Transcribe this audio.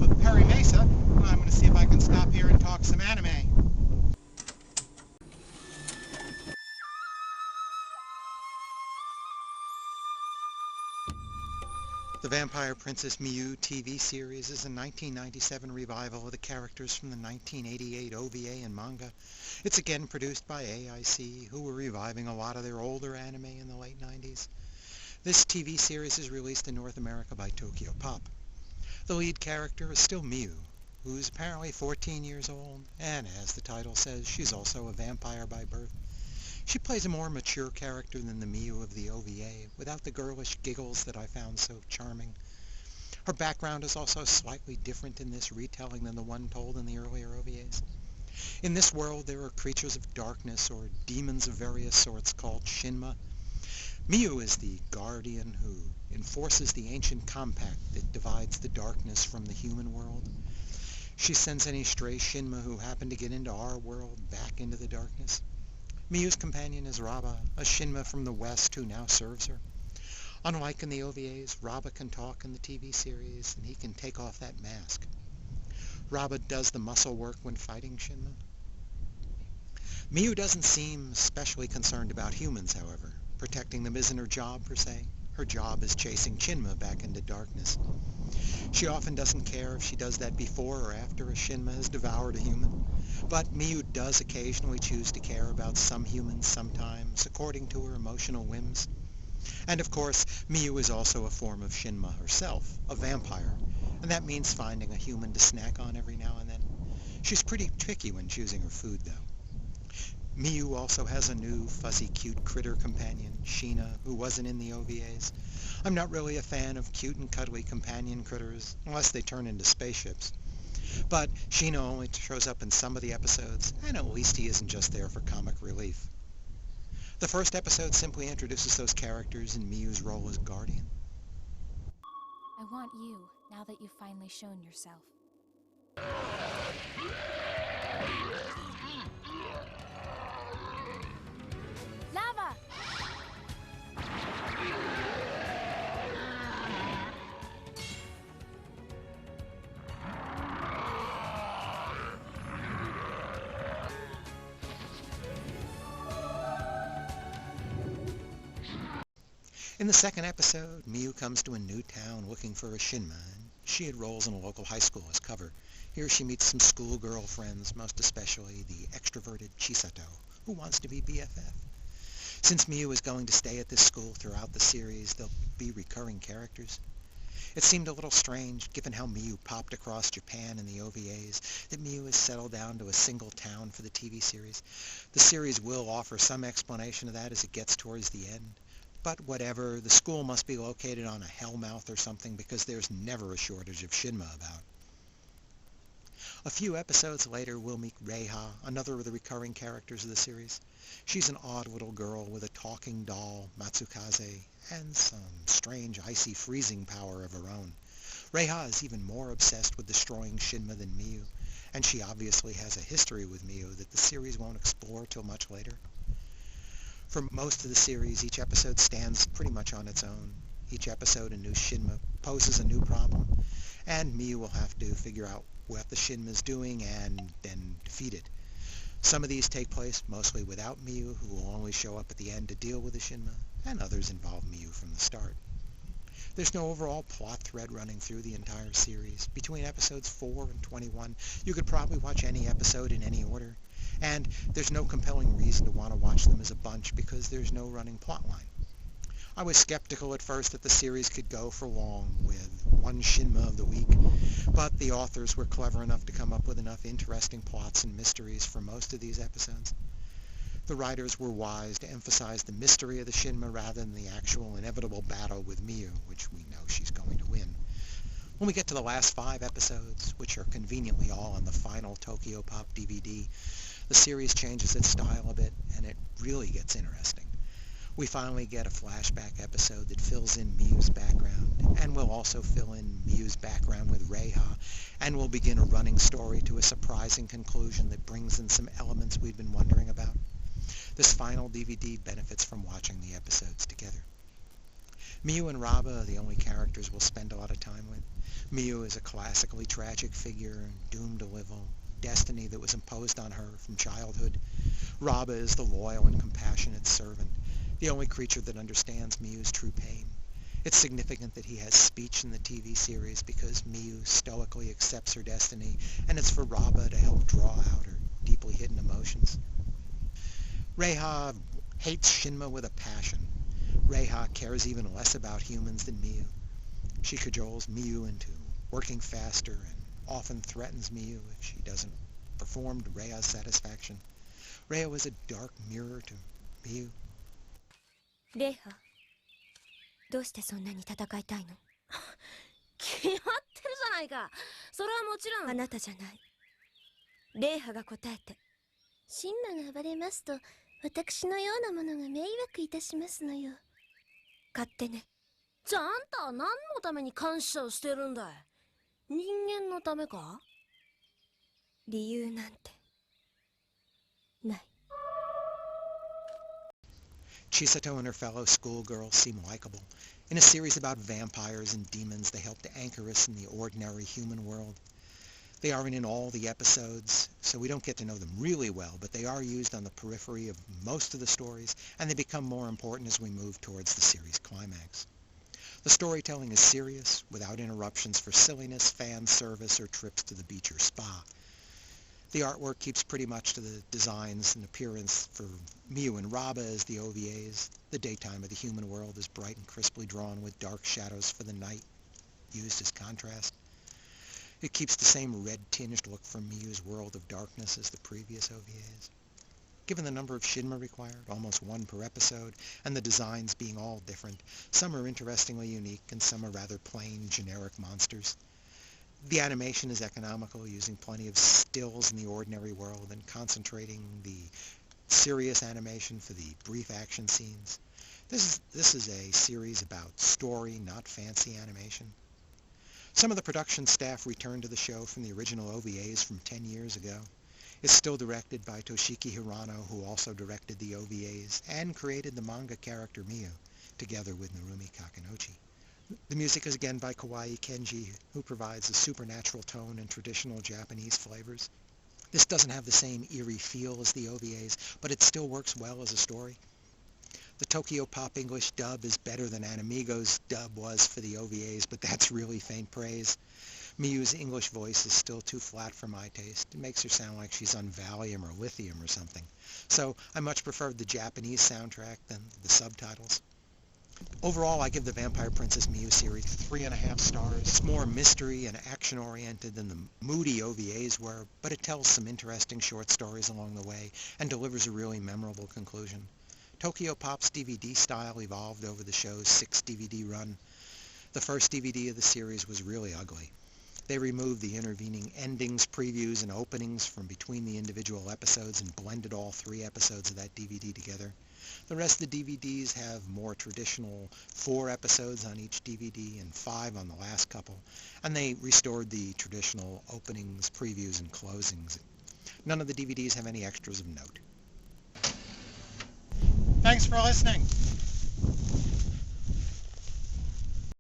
of Perry Mesa, and I'm going to see if I can stop here and talk some anime. The Vampire Princess Miyu TV series is a 1997 revival of the characters from the 1988 OVA and manga. It's again produced by AIC, who were reviving a lot of their older anime in the late 90s. This TV series is released in North America by Tokyo Pop. The lead character is still Miyu, who's apparently 14 years old, and as the title says, she's also a vampire by birth. She plays a more mature character than the Miyu of the OVA, without the girlish giggles that I found so charming. Her background is also slightly different in this retelling than the one told in the earlier OVAs. In this world, there are creatures of darkness, or demons of various sorts, called Shinma. Miyu is the guardian who enforces the ancient compact that divides the darkness from the human world. She sends any stray Shinma who happen to get into our world back into the darkness. Miyu's companion is Raba, a Shinma from the West who now serves her. Unlike in the OVAs, Raba can talk in the TV series, and he can take off that mask. Raba does the muscle work when fighting Shinma. Miyu doesn't seem especially concerned about humans, however. Protecting them isn't her job, per se. Her job is chasing Shinma back into darkness. She often doesn't care if she does that before or after a Shinma has devoured a human. But Miyu does occasionally choose to care about some humans sometimes, according to her emotional whims. And of course, Miyu is also a form of Shinma herself, a vampire, and that means finding a human to snack on every now and then. She's pretty picky when choosing her food, though. Miyu also has a new, fuzzy, cute critter companion, Sheena, who wasn't in the OVAs. I'm not really a fan of cute and cuddly companion critters, unless they turn into spaceships. But Sheena only shows up in some of the episodes, and at least he isn't just there for comic relief. The first episode simply introduces those characters in Miyu's role as guardian. I want you, now that you've finally shown yourself. Lava! In the second episode, Miyu comes to a new town looking for a Shinma, and she enrolls in a local high school as cover. Here she meets some schoolgirl friends, most especially the extroverted Chisato, who wants to be BFF. Since Miyu is going to stay at this school throughout the series, they'll be recurring characters. It seemed a little strange, given how Miyu popped across Japan in the OVAs, that Miyu has settled down to a single town for the TV series. The series will offer some explanation of that as it gets towards the end. But whatever, the school must be located on a hellmouth or something, because there's never a shortage of Shinma about. A few episodes later, we'll meet Reiha, another of the recurring characters of the series. She's an odd little girl with a talking doll, Matsukaze, and some strange icy freezing power of her own. Reiha is even more obsessed with destroying Shinma than Miyu, and she obviously has a history with Miyu that the series won't explore till much later. For most of the series, each episode stands pretty much on its own. Each episode, a new Shinma poses a new problem, and Miyu will have to figure out what the Shinma's doing and then defeat it. Some of these take place mostly without Miyu, who will only show up at the end to deal with the Shinma, and others involve Miyu from the start. There's no overall plot thread running through the entire series. Between episodes 4 and 21, you could probably watch any episode in any order. And there's no compelling reason to want to watch them as a bunch because there's no running plotline. I was skeptical at first that the series could go for long with one Shinma of the week, but the authors were clever enough to come up with enough interesting plots and mysteries for most of these episodes. The writers were wise to emphasize the mystery of the Shinma rather than the actual inevitable battle with Miyu, which we know she's going to win. When we get to the last 5 episodes, which are conveniently all on the final Tokyo Pop DVD, the series changes its style a bit, and it really gets interesting. We finally get a flashback episode that fills in Miyu's background, and will also fill in Miyu's background with Reiha, and will begin a running story to a surprising conclusion that brings in some elements we'd been wondering about. This final DVD benefits from watching the episodes together. Miu and Raba are the only characters we'll spend a lot of time with. Miu is a classically tragic figure, doomed to live a destiny that was imposed on her from childhood. Raba is the loyal and compassionate servant, the only creature that understands Miu's true pain. It's significant that he has speech in the TV series because Miu stoically accepts her destiny, and it's for Raba to help draw out her deeply hidden emotions. Reiha hates Shinma with a passion. Reiha cares even less about humans than Miu. She cajoles Miu into working faster and often threatens Miu if she doesn't perform to Reiha's satisfaction. Reiha was a dark mirror to Miu. レイハ、どうしてそんなに戦いたいの？決まってるじゃないか。それはもちろん。あなたじゃない。レイハが答えて。シンマが暴れますと、私のようなものが迷惑いたしますのよ。勝手ね。じゃああんたは何のために感謝をしてるんだい？人間のためか？理由なんてない。Chisato and her fellow schoolgirls seem likable. In a series about vampires and demons, they help to anchor us in the ordinary human world. They aren't in all the episodes, so we don't get to know them really well, but they are used on the periphery of most of the stories, and they become more important as we move towards the series climax. The storytelling is serious, without interruptions for silliness, fan service, or trips to the beach or spa. The artwork keeps pretty much to the designs and appearance for Miu and Raba as the OVAs. The daytime of the human world is bright and crisply drawn with dark shadows for the night used as contrast. It keeps the same red-tinged look for Miu's world of darkness as the previous OVAs. Given the number of Shinma required, almost one per episode, and the designs being all different, some are interestingly unique and some are rather plain, generic monsters. The animation is economical, using plenty of stills in the ordinary world and concentrating the serious animation for the brief action scenes. This is a series about story, not fancy animation. Some of the production staff returned to the show from the original OVAs from 10 years ago. It's still directed by Toshiki Hirano, who also directed the OVAs and created the manga character Miu, together with Narumi Kakinouchi. The music is again by Kawaii Kenji, who provides a supernatural tone and traditional Japanese flavors. This doesn't have the same eerie feel as the OVAs, but it still works well as a story. The Tokyo Pop English dub is better than Animigo's dub was for the OVAs, but that's really faint praise. Miu's English voice is still too flat for my taste. It makes her sound like she's on Valium or Lithium or something. So I much preferred the Japanese soundtrack than the subtitles. Overall, I give the Vampire Princess Miu series 3.5 stars. It's more mystery and action-oriented than the moody OVAs were, but it tells some interesting short stories along the way and delivers a really memorable conclusion. Tokyo Pop's DVD style evolved over the show's 6 DVD run. The first DVD of the series was really ugly. They removed the intervening endings, previews, and openings from between the individual episodes and blended all 3 episodes of that DVD together. The rest of the DVDs have more traditional 4 episodes on each DVD and 5 on the last couple, and they restored the traditional openings, previews, and closings. None of the DVDs have any extras of note. Thanks for listening.